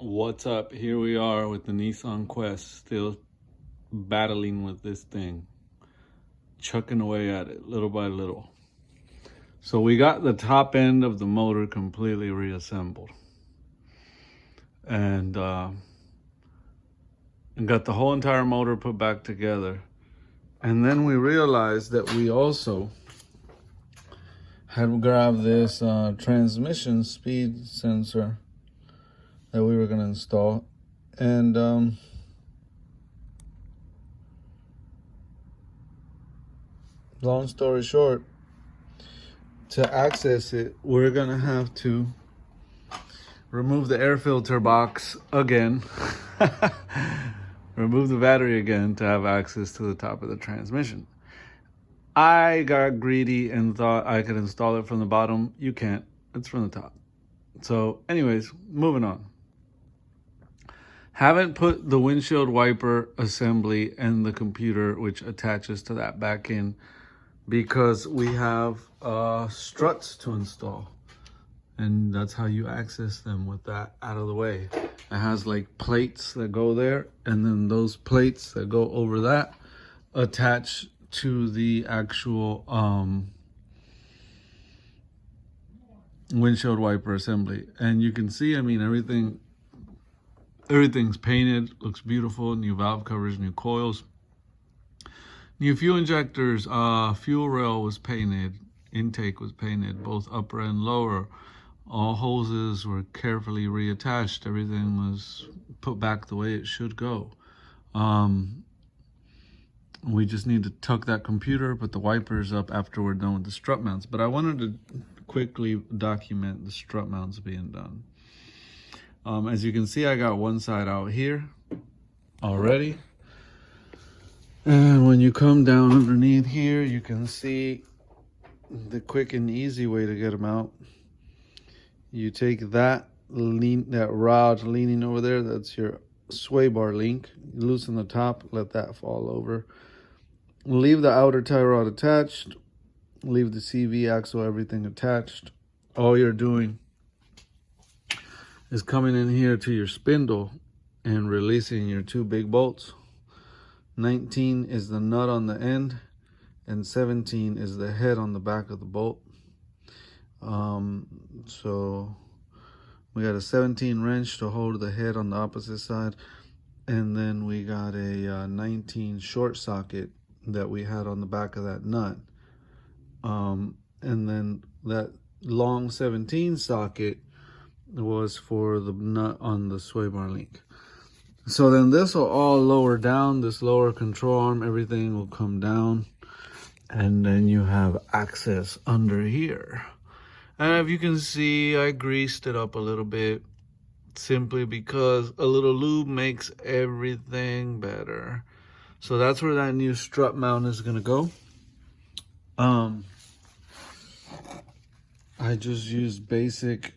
What's up? Here we are with the Nissan Quest, still battling with this thing, chucking away at it little by little. So we got the top end of the motor completely reassembled and got the whole entire motor put back together. And then we realized that we also had grabbed this transmission speed sensor that we were going to install. And long story short, to access it, we're going to have to remove the air filter box again, remove the battery again to have access to the top of the transmission. I got greedy and thought I could install it from the bottom. You can't. It's from the top. So anyways, moving on. Haven't put the windshield wiper assembly and the computer which attaches to that back in because we have struts to install. And that's how you access them with that out of the way. It has like plates that go there, and then those plates that go over that attach to the actual windshield wiper assembly. And you can see, I mean, everything's painted, looks beautiful. New valve covers, new coils, new fuel injectors. Fuel rail was painted, intake was painted, both upper and lower. All hoses were carefully reattached. Everything was put back the way it should go. We just need to tuck that computer, put the wipers up after we're done with the strut mounts. But I wanted to quickly document the strut mounts being done. As you can see, I got one side out here already. And when you come down underneath here, you can see the quick and easy way to get them out. You take that rod leaning over there, that's your sway bar link. You loosen the top, let that fall over. Leave the outer tie rod attached. Leave the CV axle, everything attached. All you're doing is coming in here to your spindle and releasing your two big bolts. 19 is the nut on the end, and 17 is the head on the back of the bolt. So we got a 17 wrench to hold the head on the opposite side, and then we got a 19 short socket that we had on the back of that nut. And then that long 17 socket was for the nut on the sway bar link. So then this will all lower down, this lower control arm, everything will come down, and then you have access under here. And if you can see, I greased it up a little bit simply because a little lube makes everything better. So that's where that new strut mount is gonna go. I just used basic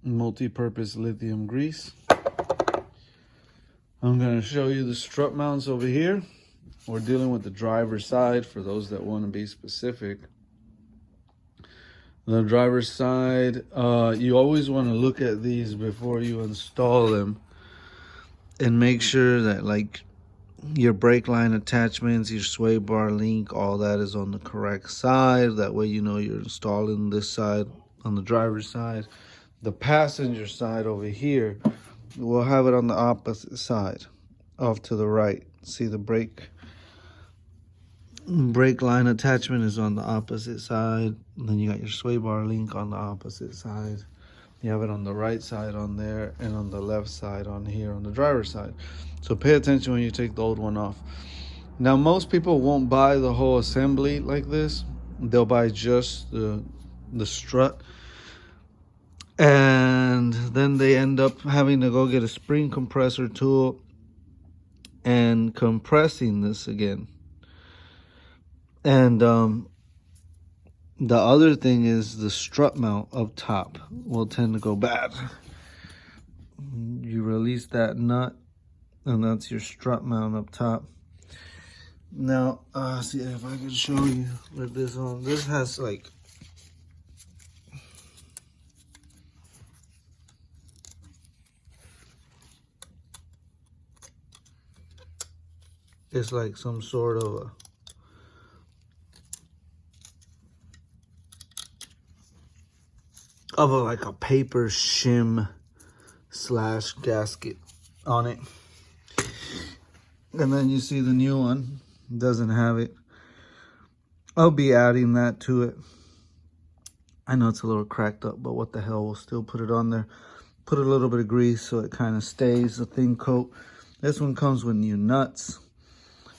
multi-purpose lithium grease. I'm gonna show you the strut mounts over here. We're dealing with the driver's side for those that want to be specific. The driver's side, you always want to look at these before you install them and make sure that like your brake line attachments, your sway bar link, all that is on the correct side. That way you know you're installing this side on the driver's side. The passenger side over here, we'll have it on the opposite side, off to the right. See the brake line attachment is on the opposite side. And then you got your sway bar link on the opposite side. You have it on the right side on there, and on the left side on here on the driver's side. So pay attention when you take the old one off. Now most people won't buy the whole assembly like this. They'll buy just the strut, and then they end up having to go get a spring compressor tool and compressing this again. And the other thing is the strut mount up top will tend to go bad. You release that nut, and that's your strut mount up top. Now, see if I can show you with this on. This has like it's like some sort of like a paper shim slash gasket on it. And then you see the new one doesn't have it. I'll be adding that to it. I know it's a little cracked up, but what the hell, we'll still put it on there. Put a little bit of grease so it kind of stays a thin coat. This one comes with new nuts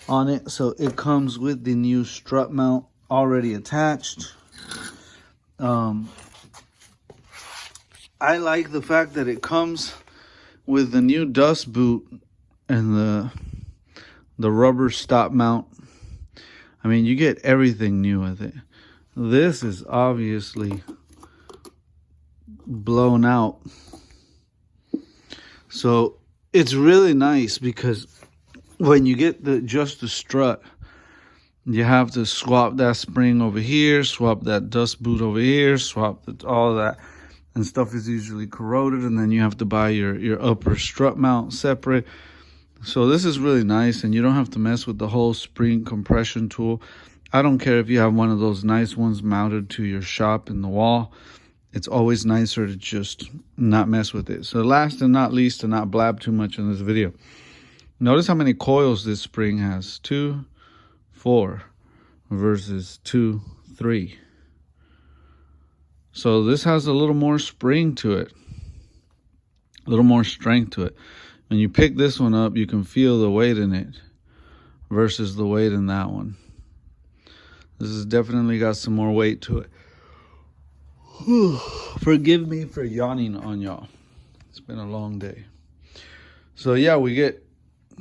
on it, so it comes with the new strut mount already attached. I like the fact that it comes with the new dust boot and the rubber stop mount. I mean, you get everything new with it. This is obviously blown out. So it's really nice because when you get just the strut, you have to swap that spring over here, swap that dust boot over here, swap all that. And stuff is usually corroded, and then you have to buy your upper strut mount separate. So this is really nice, and you don't have to mess with the whole spring compression tool. I don't care if you have one of those nice ones mounted to your shop in the wall. It's always nicer to just not mess with it. So last and not least, to not blab too much in this video, notice how many coils this spring has. 2, 4 versus 2, 3. So this has a little more spring to it, a little more strength to it. When you pick this one up, you can feel the weight in it versus the weight in that one. This has definitely got some more weight to it. Whew. Forgive me for yawning on y'all. It's been a long day. So yeah,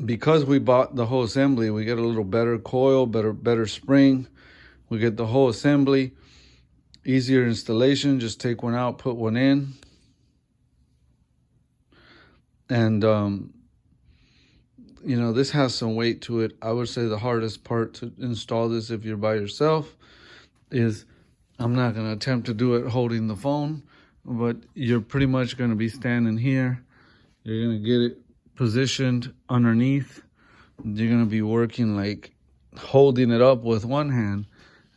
because we bought the whole assembly, we get a little better coil, better spring. We get the whole assembly. Easier installation, just take one out, put one in. And, you know, this has some weight to it. I would say the hardest part to install this if you're by yourself is, I'm not going to attempt to do it holding the phone, but you're pretty much going to be standing here. You're going to get it positioned underneath. You're going to be working like holding it up with one hand,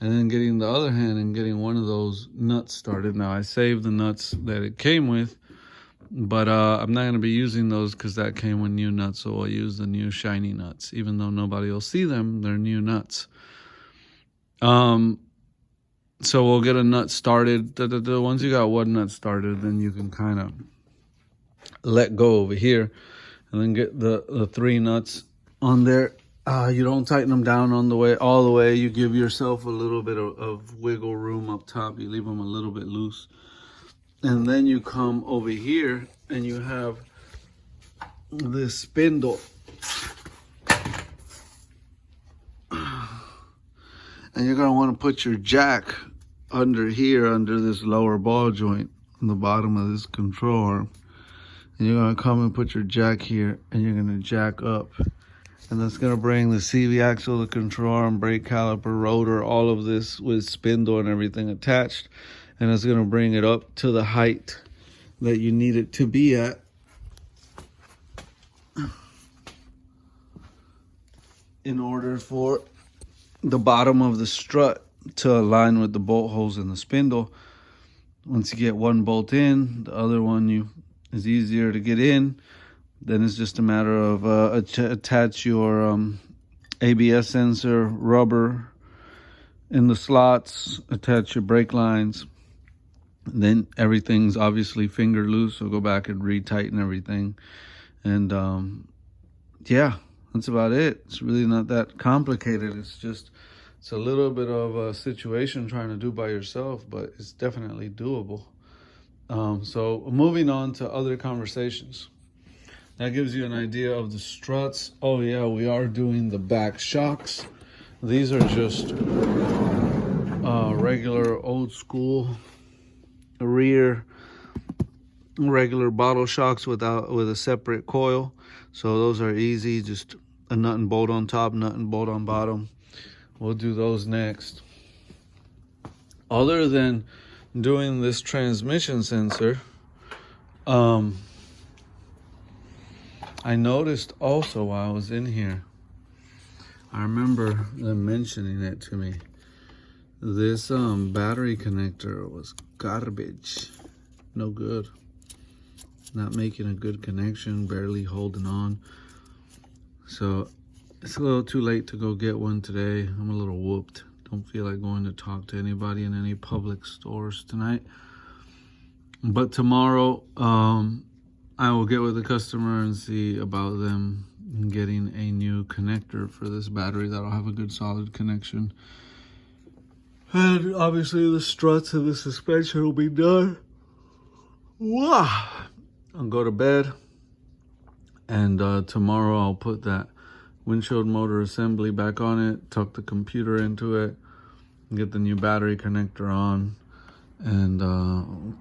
and then getting the other hand and getting one of those nuts started. Now, I saved the nuts that it came with, but I'm not going to be using those because that came with new nuts. So I'll use the new shiny nuts. Even though nobody will see them, they're new nuts. So we'll get a nut started. Once you got one nut started, then you can kind of let go over here and then get the 3 nuts on there. You don't tighten them down all the way. You give yourself a little bit of wiggle room up top. You leave them a little bit loose. And then you come over here and you have this spindle. And you're going to want to put your jack under here, under this lower ball joint on the bottom of this control arm. And you're going to come and put your jack here, and you're going to jack up. And that's going to bring the CV axle, the control arm, brake caliper, rotor, all of this with spindle and everything attached. And it's going to bring it up to the height that you need it to be at. In order for the bottom of the strut to align with the bolt holes in the spindle. Once you get one bolt in, the other one is easier to get in. Then it's just a matter of attach your ABS sensor rubber in the slots, attach your brake lines. Then everything's obviously finger loose, so go back and retighten everything. And yeah, that's about it. It's really not that complicated. It's a little bit of a situation trying to do by yourself, but it's definitely doable. So moving on to other conversations. That gives you an idea of the struts. Oh yeah, we are doing the back shocks. These are just regular old school rear regular bottle shocks with a separate coil. So those are easy, just a nut and bolt on top, nut and bolt on bottom. We'll do those next. Other than doing this transmission sensor, I noticed also while I was in here I remember them mentioning it to me. This battery connector was garbage. No good. Not making a good connection, barely holding on. So it's a little too late to go get one today. I'm a little whooped. Don't feel like going to talk to anybody in any public stores tonight. But tomorrow, I will get with the customer and see about them getting a new connector for this battery that'll have a good solid connection. And obviously the struts and the suspension will be done. Wow. I'll go to bed. And tomorrow I'll put that windshield motor assembly back on it, tuck the computer into it, get the new battery connector on, and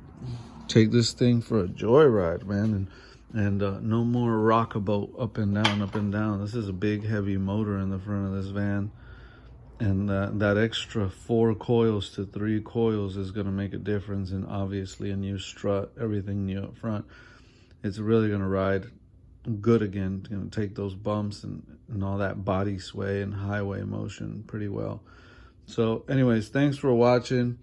take this thing for a joyride, man. And no more rock-a-boat up and down, up and down. This is a big, heavy motor in the front of this van. And that extra 4 coils to 3 coils is going to make a difference. And obviously a new strut, everything new up front. It's really going to ride good again. It's going to take those bumps and all that body sway and highway motion pretty well. So anyways, thanks for watching.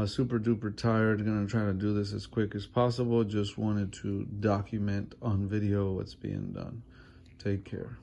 Super duper tired. Gonna try to do this as quick as possible. Just wanted to document on video what's being done. Take care.